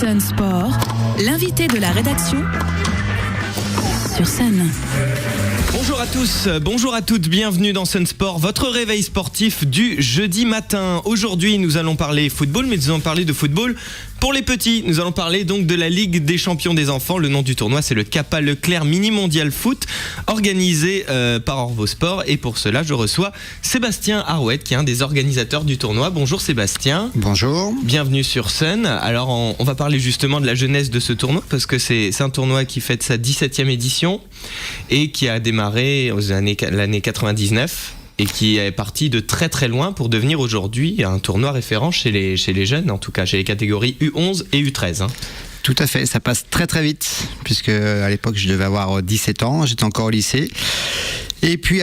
Sun Sport, l'invité de la rédaction sur Sun. Bonjour à tous, bonjour à toutes, bienvenue dans Sun Sport, votre réveil sportif du jeudi matin. Aujourd'hui, nous allons parler football, mais nous allons parler de football pour les petits. Nous allons parler donc de la Ligue des champions des enfants. Le nom du tournoi, c'est le Kappa Leclerc Mini Mondial Foot, organisé par Orvo Sport. Et pour cela, je reçois Sébastien Arouette, qui est un des organisateurs du tournoi. Bonjour Sébastien. Bonjour. Bienvenue sur Sun. Alors, on va parler justement de la jeunesse de ce tournoi, parce que c'est un tournoi qui fête sa 17e édition et qui a démarré l'année 99 et qui est parti de très très loin pour devenir aujourd'hui un tournoi référent chez les jeunes, en tout cas chez les catégories U11 et U13. Tout à fait, ça passe très très vite, puisque à l'époque je devais avoir 17 ans, j'étais encore au lycée. Et puis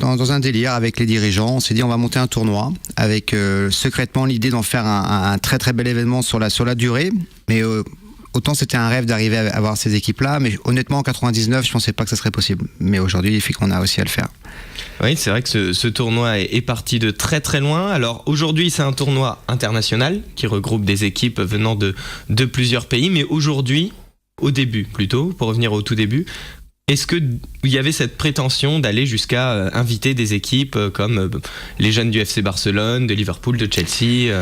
dans un délire avec les dirigeants, on s'est dit on va monter un tournoi avec secrètement l'idée d'en faire un très très bel événement sur la durée. Mais autant c'était un rêve d'arriver à avoir ces équipes-là, mais honnêtement en 99, je pensais pas que ça serait possible. Mais aujourd'hui, il fait qu'on a aussi à le faire. Oui, c'est vrai que ce tournoi est parti de très très loin. Alors aujourd'hui, c'est un tournoi international qui regroupe des équipes venant de plusieurs pays. Mais aujourd'hui, au début plutôt, pour revenir au tout début, est-ce qu'il y avait cette prétention d'aller jusqu'à inviter des équipes comme les jeunes du FC Barcelone, de Liverpool, de Chelsea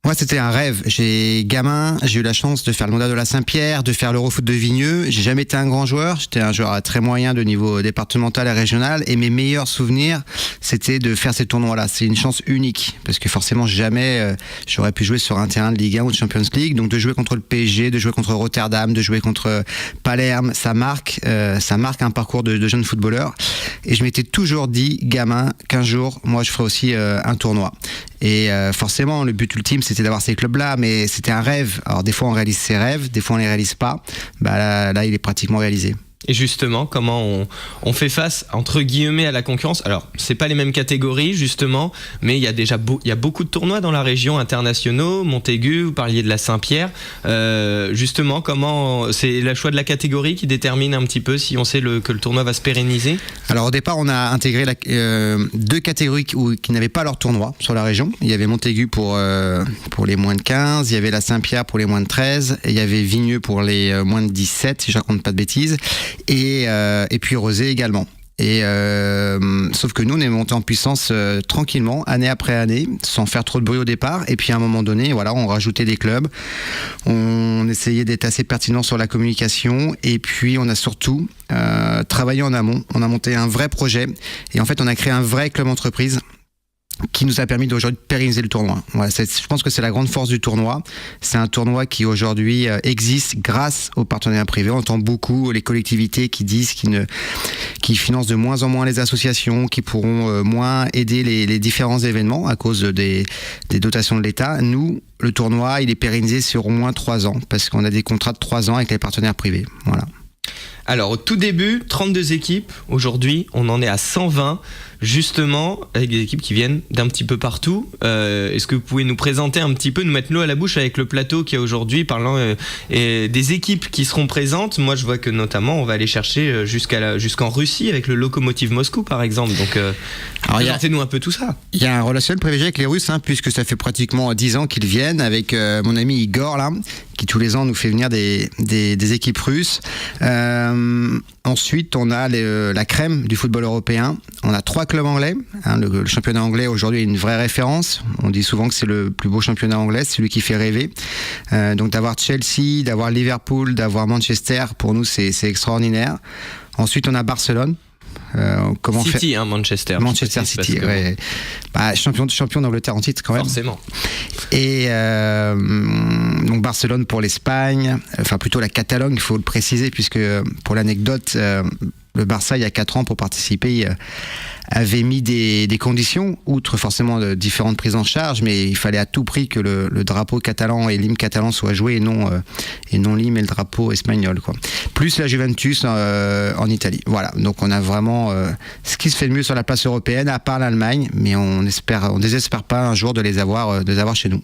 Moi, c'était un rêve. J'ai eu la chance de faire le Mondial de la Saint-Pierre, de faire l'Eurofoot de Vigneux. J'ai jamais été un grand joueur. J'étais un joueur très moyen de niveau départemental et régional. Et mes meilleurs souvenirs, c'était de faire ces tournois-là. C'est une chance unique. Parce que forcément, jamais j'aurais pu jouer sur un terrain de Ligue 1 ou de Champions League. Donc, de jouer contre le PSG, de jouer contre Rotterdam, de jouer contre Palerme, ça marque un parcours de jeune footballeur. Et je m'étais toujours dit, gamin, qu'un jour, moi, je ferai aussi un tournoi. Et forcément, le but ultime, c'était d'avoir ces clubs-là, mais c'était un rêve. Alors des fois, on réalise ses rêves, des fois, on les réalise pas. Là, il est pratiquement réalisé. Et justement, comment on fait face, entre guillemets, à la concurrence? Alors, c'est pas les mêmes catégories, justement, mais il y a beaucoup de tournois dans la région internationaux, Montaigu, vous parliez de la Saint-Pierre. Justement, comment c'est le choix de la catégorie qui détermine un petit peu si on sait que le tournoi va se pérenniser? Alors, au départ, on a intégré deux catégories qui n'avaient pas leur tournoi sur la région. Il y avait Montaigu pour les moins de 15, il y avait la Saint-Pierre pour les moins de 13, et il y avait Vigneux pour les moins de 17, si je raconte pas de bêtises. Et puis Rosé également. Sauf que nous, on est monté en puissance tranquillement, année après année, sans faire trop de bruit au départ. Et puis à un moment donné, voilà, on rajoutait des clubs. On essayait d'être assez pertinent sur la communication. Et puis on a surtout travaillé en amont. On a monté un vrai projet. Et en fait, on a créé un vrai club entreprise qui nous a permis d'aujourd'hui pérenniser le tournoi. Voilà, je pense que c'est la grande force du tournoi. C'est un tournoi qui aujourd'hui existe grâce aux partenariats privés. On entend beaucoup les collectivités qui disent qu'ils financent de moins en moins les associations, qui pourront moins aider les différents événements à cause des dotations de l'État. Nous, le tournoi, il est pérennisé sur au moins 3 ans parce qu'on a des contrats de 3 ans avec les partenaires privés. Voilà. Alors au tout début, 32 équipes. Aujourd'hui, on en est à 120, justement, avec des équipes qui viennent d'un petit peu partout. Est-ce que vous pouvez nous présenter un petit peu, nous mettre l'eau à la bouche avec le plateau qu'il y a aujourd'hui, parlant des équipes qui seront présentes? Moi, je vois que notamment, on va aller chercher jusqu'en Russie avec le Lokomotiv Moscou, par exemple. Donc, présentez-nous un peu tout ça. Il y a un relationnel privilégié avec les Russes, puisque ça fait pratiquement 10 ans qu'ils viennent, avec mon ami Igor, là, qui tous les ans nous fait venir des équipes russes. Ensuite, on a la crème du football européen. On a 3 clubs anglais. Le championnat anglais aujourd'hui est une vraie référence. On dit souvent que c'est le plus beau championnat anglais, c'est celui qui fait rêver. Donc d'avoir Chelsea, d'avoir Liverpool, d'avoir Manchester, pour nous c'est extraordinaire. Ensuite, on a Barcelone. Manchester City, ouais. Champion d'Angleterre en titre quand même. Forcément. Et donc Barcelone pour l'Espagne, enfin plutôt la Catalogne, il faut le préciser, puisque pour l'anecdote, le Barça il y a 4 ans pour participer avait mis des conditions, outre forcément de différentes prises en charge, mais il fallait à tout prix que le drapeau catalan et l'hymne catalan soient joués et non l'hymne et le drapeau espagnol, quoi. Plus la Juventus en Italie. Voilà, donc on a vraiment ce qui se fait de mieux sur la place européenne, à part l'Allemagne, mais on désespère pas un jour de les avoir chez nous.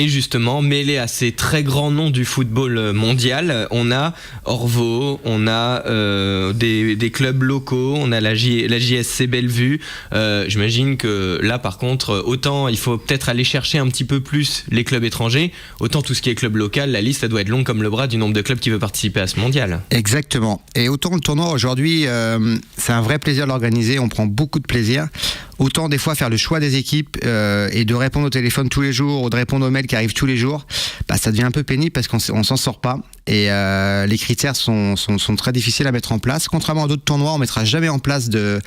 Et justement, mêlé à ces très grands noms du football mondial, on a Orvault, on a des clubs locaux, on a la JSC Bellevue. J'imagine que là, par contre, autant il faut peut-être aller chercher un petit peu plus les clubs étrangers, autant tout ce qui est club local, la liste, elle doit être longue comme le bras du nombre de clubs qui veut participer à ce mondial. Exactement. Et autant le tournoi aujourd'hui, c'est un vrai plaisir de l'organiser, on prend beaucoup de plaisir. Autant des fois faire le choix des équipes et de répondre au téléphone tous les jours ou de répondre aux mails qui arrivent tous les jours, ça devient un peu pénible parce qu'on s'en sort pas. Et les critères sont très difficiles à mettre en place. Contrairement à d'autres tournois, on ne mettra jamais en place de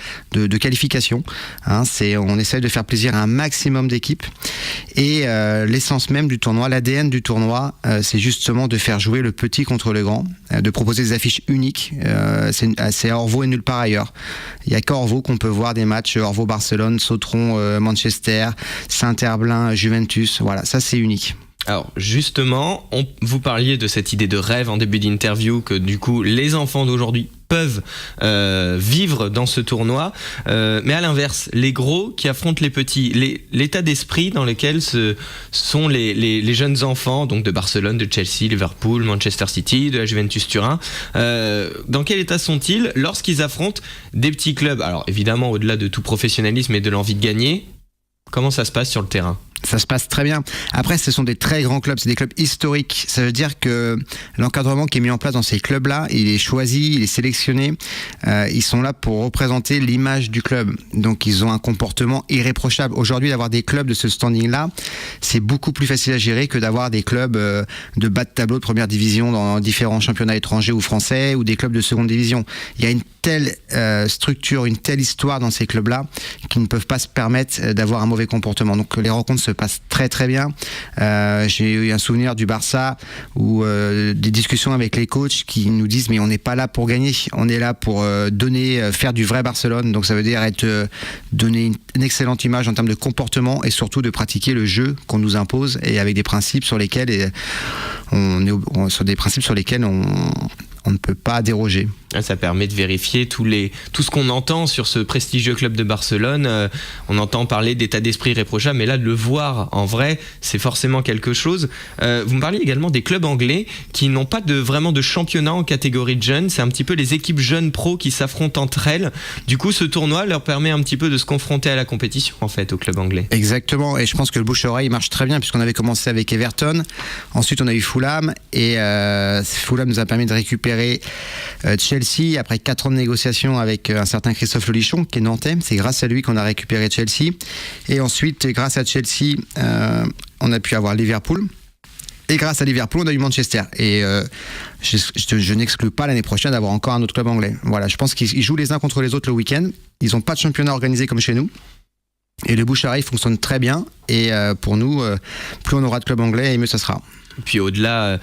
qualification. On essaye de faire plaisir à un maximum d'équipes. Et l'essence même du tournoi, l'ADN du tournoi, c'est justement de faire jouer le petit contre le grand, de proposer des affiches uniques. C'est à Orvault et nulle part ailleurs. Il n'y a qu'à Orvault qu'on peut voir des matchs Orvault-Barcelone, Sautron, Manchester, Saint-Herblain, Juventus. Voilà, ça c'est unique. Alors justement, vous parliez de cette idée de rêve en début d'interview que du coup les enfants d'aujourd'hui peuvent vivre dans ce tournoi, mais à l'inverse, les gros qui affrontent les petits, l'état d'esprit dans lequel sont les jeunes enfants, donc de Barcelone, de Chelsea, Liverpool, Manchester City, de la Juventus Turin, dans quel état sont-ils lorsqu'ils affrontent des petits clubs? Alors évidemment, au-delà de tout professionnalisme et de l'envie de gagner, comment ça se passe sur le terrain? Ça se passe très bien. Après, ce sont des très grands clubs, c'est des clubs historiques. Ça veut dire que l'encadrement qui est mis en place dans ces clubs-là, il est choisi, il est sélectionné. Ils sont là pour représenter l'image du club. Donc, ils ont un comportement irréprochable. Aujourd'hui, d'avoir des clubs de ce standing-là, c'est beaucoup plus facile à gérer que d'avoir des clubs de bas de tableau de première division dans différents championnats étrangers ou français ou des clubs de seconde division. Il y a une telle structure, une telle histoire dans ces clubs-là qui ne peuvent pas se permettre d'avoir un mauvais comportement. Donc, les rencontres se passent très très bien. J'ai eu un souvenir du Barça où des discussions avec les coachs qui nous disent mais on n'est pas là pour gagner, on est là pour faire du vrai Barcelone. Donc ça veut dire donner une excellente image en termes de comportement et surtout de pratiquer le jeu qu'on nous impose et avec des principes sur lesquels on ne peut pas déroger. Ça permet de vérifier tout ce qu'on entend sur ce prestigieux club de Barcelone. On entend parler d'état d'esprit irréprochable, mais là, de le voir en vrai, c'est forcément quelque chose. Vous me parliez également des clubs anglais qui n'ont pas vraiment de championnat en catégorie de jeunes. C'est un petit peu les équipes jeunes pros qui s'affrontent entre elles. Du coup, ce tournoi leur permet un petit peu de se confronter à la compétition, en fait, au club anglais. Exactement, et je pense que le bouche-oreille marche très bien puisqu'on avait commencé avec Everton. Ensuite, on a eu Fulham et Fulham nous a permis de récupérer Chelsea après 4 ans de négociations avec un certain Christophe Lolichon qui est nantais. C'est grâce à lui qu'on a récupéré Chelsea. Et ensuite, grâce à Chelsea, on a pu avoir Liverpool. Et grâce à Liverpool, on a eu Manchester. Et je n'exclus pas l'année prochaine d'avoir encore un autre club anglais. Voilà, je pense qu'ils jouent les uns contre les autres le week-end. Ils n'ont pas de championnat organisé comme chez nous. Et le bouche-à-oreille fonctionne très bien. Et pour nous, plus on aura de clubs anglais, et mieux ça sera. Puis au-delà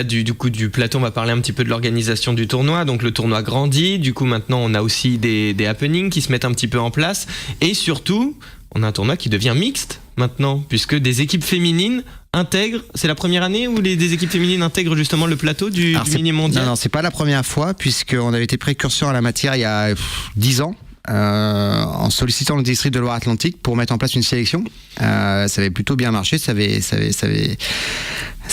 du plateau, on va parler un petit peu de l'organisation du tournoi. Donc le tournoi grandit, du coup maintenant on a aussi des happenings qui se mettent un petit peu en place. Et surtout, on a un tournoi qui devient mixte maintenant, puisque des équipes féminines intègrent, c'est la première année où des équipes féminines intègrent justement le plateau du mini mondial. Non, c'est pas la première fois, puisqu'on avait été précurseur à la matière il y a 10 ans. En sollicitant le district de Loire-Atlantique pour mettre en place une sélection. Ça avait plutôt bien marché, ça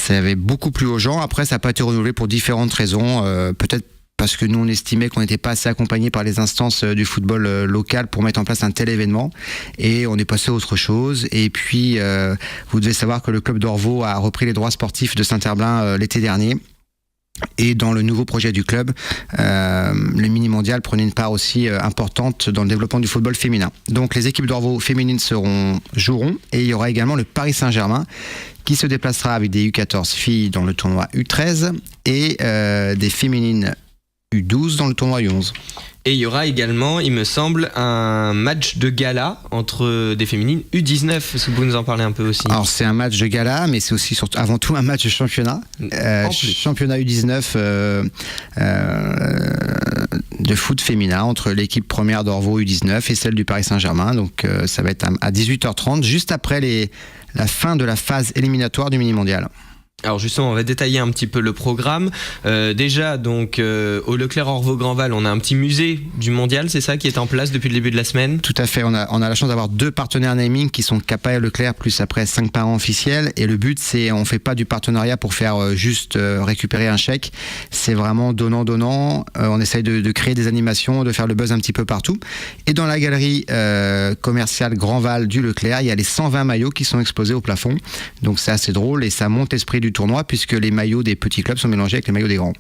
avait beaucoup plu aux gens. Après, ça n'a pas été renouvelé pour différentes raisons. Peut-être parce que nous, on estimait qu'on n'était pas assez accompagnés par les instances du football local pour mettre en place un tel événement. Et on est passé à autre chose. Et puis, vous devez savoir que le club d'Orvault a repris les droits sportifs de Saint-Herblain l'été dernier. Et dans le nouveau projet du club, le mini-mondial prenait une part aussi importante dans le développement du football féminin. Donc les équipes d'Orvault féminines joueront et il y aura également le Paris Saint-Germain qui se déplacera avec des U14 filles dans le tournoi U13 et des féminines U12 dans le tournoi U11. Et il y aura également, il me semble, un match de gala entre des féminines U19. Est-ce que vous nous en parlez un peu aussi? Alors c'est un match de gala, mais c'est aussi avant tout un match de championnat. Championnat U19 de foot féminin entre l'équipe première d'Orvault U19 et celle du Paris Saint-Germain. Donc ça va être à 18h30, juste après la fin de la phase éliminatoire du mini-mondial. Alors justement, on va détailler un petit peu le programme. Déjà, donc, au Leclerc Orvaux-Grandval, on a un petit musée du mondial, c'est ça qui est en place depuis le début de la semaine? Tout à fait, on a la chance d'avoir 2 partenaires naming qui sont Kappa et Leclerc, plus après 5 parents officiels. Et le but, c'est, on fait pas du partenariat pour faire juste récupérer un chèque. C'est vraiment donnant. On essaye de créer des animations, de faire le buzz un petit peu partout. Et dans la galerie commerciale Grandval du Leclerc, il y a les 120 maillots qui sont exposés au plafond. Donc c'est assez drôle et ça monte l'esprit du tournoi puisque les maillots des petits clubs sont mélangés avec les maillots des grands.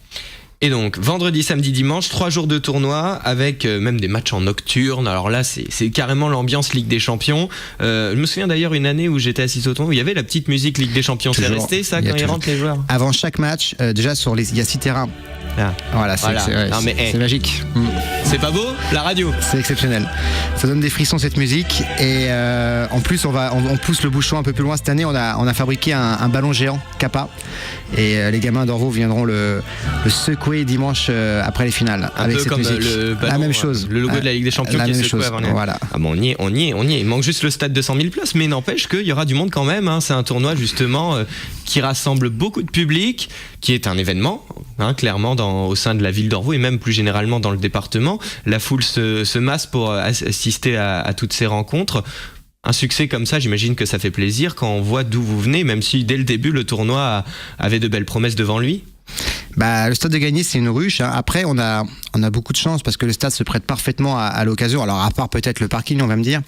Et donc, vendredi, samedi, dimanche, 3 jours de tournoi avec même des matchs en nocturne. Alors là, c'est carrément l'ambiance Ligue des Champions. Je me souviens d'ailleurs une année où j'étais assis au tournoi où il y avait la petite musique Ligue des Champions. Toujours. C'est resté ça quand ils rentrent les joueurs? Avant chaque match, déjà il y a 6 terrains. Ah. Voilà, c'est magique. C'est pas beau, la radio? C'est exceptionnel. Ça donne des frissons cette musique et en plus on pousse le bouchon un peu plus loin cette année. On a fabriqué un ballon géant Kappa et les gamins d'Orvaux viendront le secouer dimanche après les finales un avec peu cette comme musique. le ballon, la même chose. Le logo de la Ligue des Champions qui est secoué avant. Voilà. Ah bon, on y est. Il manque juste le stade de 100 000 places, mais n'empêche qu'il y aura du monde quand même. Hein. C'est un tournoi justement qui rassemble beaucoup de public, qui est un événement, hein, clairement au sein de la ville d'Orvaux et même plus généralement dans le département. La foule se masse pour assister à toutes ces rencontres. Un succès comme ça, j'imagine que ça fait plaisir quand on voit d'où vous venez, même si dès le début le tournoi avait de belles promesses devant lui. Le stade de Gagny, c'est une ruche. Hein. Après, on a beaucoup de chance parce que le stade se prête parfaitement à l'occasion. Alors, à part peut-être le parking, on va me dire,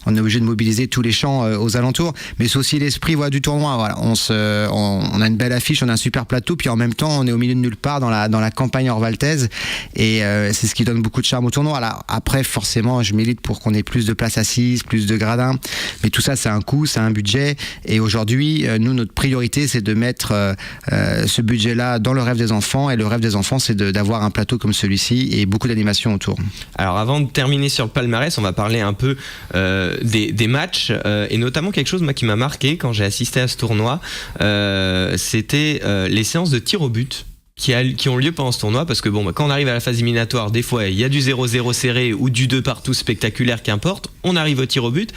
on est obligé de mobiliser tous les champs aux alentours. Mais c'est aussi l'esprit du tournoi. Voilà. On a une belle affiche, on a un super plateau, puis en même temps, on est au milieu de nulle part dans la campagne orvaltaise. Et c'est ce qui donne beaucoup de charme au tournoi. Alors, après, forcément, je milite pour qu'on ait plus de places assises, plus de gradins. Mais tout ça, c'est un coût, c'est un budget. Et aujourd'hui, nous, notre priorité, c'est de mettre ce budget-là dans le rêve des enfants, et le rêve des enfants, c'est d'avoir un plateau comme celui-ci et beaucoup d'animations autour. Alors avant de terminer sur le palmarès, on va parler un peu des matchs et notamment quelque chose qui m'a marqué quand j'ai assisté à ce tournoi, c'était les séances de tir au but qui ont lieu pendant ce tournoi, parce que quand on arrive à la phase éliminatoire, des fois il y a du 0-0 serré ou du 2 partout spectaculaire, qu'importe, on arrive au tir au but,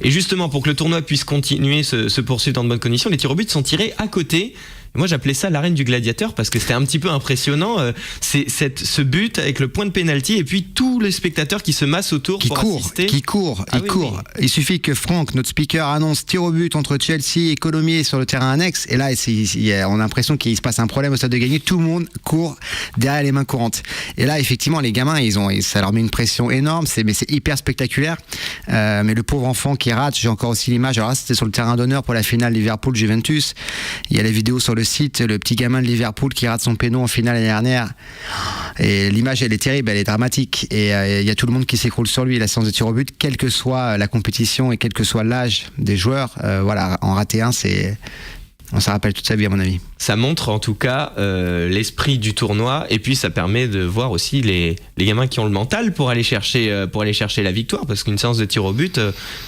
et justement pour que le tournoi puisse continuer, se poursuivre dans de bonnes conditions, les tirs au but sont tirés à côté. Moi j'appelais ça l'arène du gladiateur parce que c'était un petit peu impressionnant, ce but avec le point de pénalty et puis tous les spectateurs qui se massent autour pour assister. Qui courent. Il suffit que Franck, notre speaker, annonce tir au but entre Chelsea et Colomiers sur le terrain annexe, et là on a l'impression qu'il se passe un problème au stade de Gagny, tout le monde court derrière les mains courantes. Et là effectivement les gamins ça leur met une pression énorme, mais c'est hyper spectaculaire. Mais le pauvre enfant qui rate, j'ai encore aussi l'image, alors là c'était sur le terrain d'honneur pour la finale Liverpool-Juventus, il y a la vidéo sur le site, le petit gamin de Liverpool qui rate son péno en finale l'année dernière, et l'image elle est terrible, elle est dramatique, et il y a tout le monde qui s'écroule sur lui. La séance de tir au but, quelle que soit la compétition et quel que soit l'âge des joueurs, en rater un, on s'en rappelle toute sa vie à mon avis. Ça montre en tout cas l'esprit du tournoi, et puis ça permet de voir aussi les gamins qui ont le mental pour aller chercher la victoire, parce qu'une séance de tir au but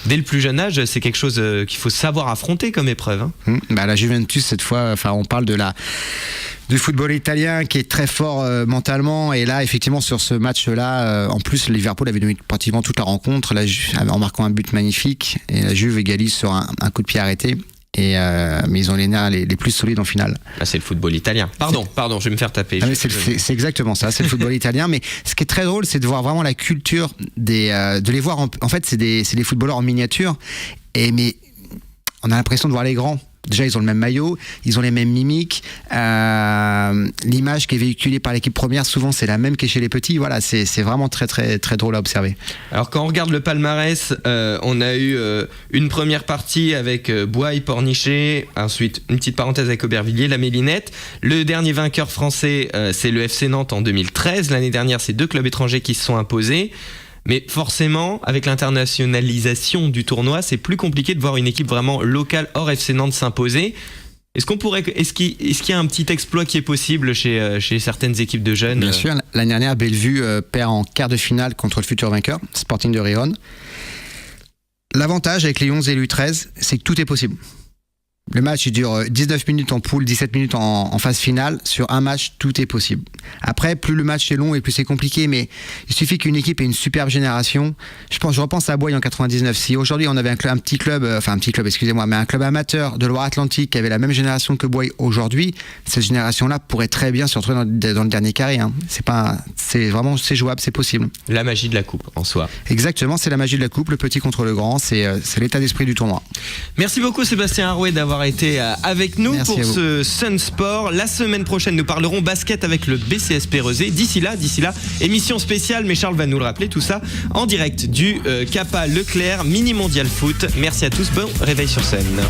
dès le plus jeune âge, c'est quelque chose qu'il faut savoir affronter comme épreuve. Hein. La Juventus cette fois, on parle du football italien qui est très fort mentalement, et là effectivement sur ce match-là, en plus Liverpool avait dominé pratiquement toute la rencontre en marquant un but magnifique, et la Juve égalise sur un coup de pied arrêté. Mais ils ont les nerfs les plus solides en finale. C'est le football italien. Pardon, je vais me faire taper. C'est exactement ça, c'est le football italien. Mais ce qui est très drôle, c'est de voir vraiment la culture de les voir. En fait, c'est des footballeurs en miniature. Mais on a l'impression de voir les grands. Déjà, ils ont le même maillot, ils ont les mêmes mimiques. L'image qui est véhiculée par l'équipe première, souvent, c'est la même que chez les petits. Voilà, c'est vraiment très, très, très drôle à observer. Alors, quand on regarde le palmarès, on a eu une première partie avec Bois et Pornichet, ensuite une petite parenthèse avec Aubervilliers, la Mélinette. Le dernier vainqueur français, c'est le FC Nantes en 2013. L'année dernière, c'est 2 clubs étrangers qui se sont imposés. Mais forcément, avec l'internationalisation du tournoi, c'est plus compliqué de voir une équipe vraiment locale hors FC Nantes s'imposer. Est-ce qu'il y a un petit exploit qui est possible chez certaines équipes de jeunes? Bien sûr, l'année dernière, Bellevue perd en quart de finale contre le futur vainqueur, Sporting de Riron. L'avantage avec les U11 et les U13, c'est que tout est possible. Le match il dure 19 minutes en poule, 17 minutes en phase finale. Sur un match, tout est possible. Après, plus le match est long et plus c'est compliqué, mais il suffit qu'une équipe ait une superbe génération. Je repense à Boye en 99. Si aujourd'hui on avait un club amateur de Loire-Atlantique qui avait la même génération que Boye aujourd'hui, cette génération-là pourrait très bien se retrouver dans le dernier carré. Hein. C'est jouable, c'est possible. La magie de la coupe en soi. Exactement, c'est la magie de la coupe, le petit contre le grand, c'est l'état d'esprit du tournoi. Merci beaucoup Sébastien Harouet d'avoir été avec nous. Merci pour ce Sun Sport. La semaine prochaine, nous parlerons basket avec le BCSP Rezé. D'ici là, émission spéciale, mais Charles va nous le rappeler, tout ça en direct du Kappa Leclerc Mini Mondial Foot. Merci à tous, bon réveil sur scène.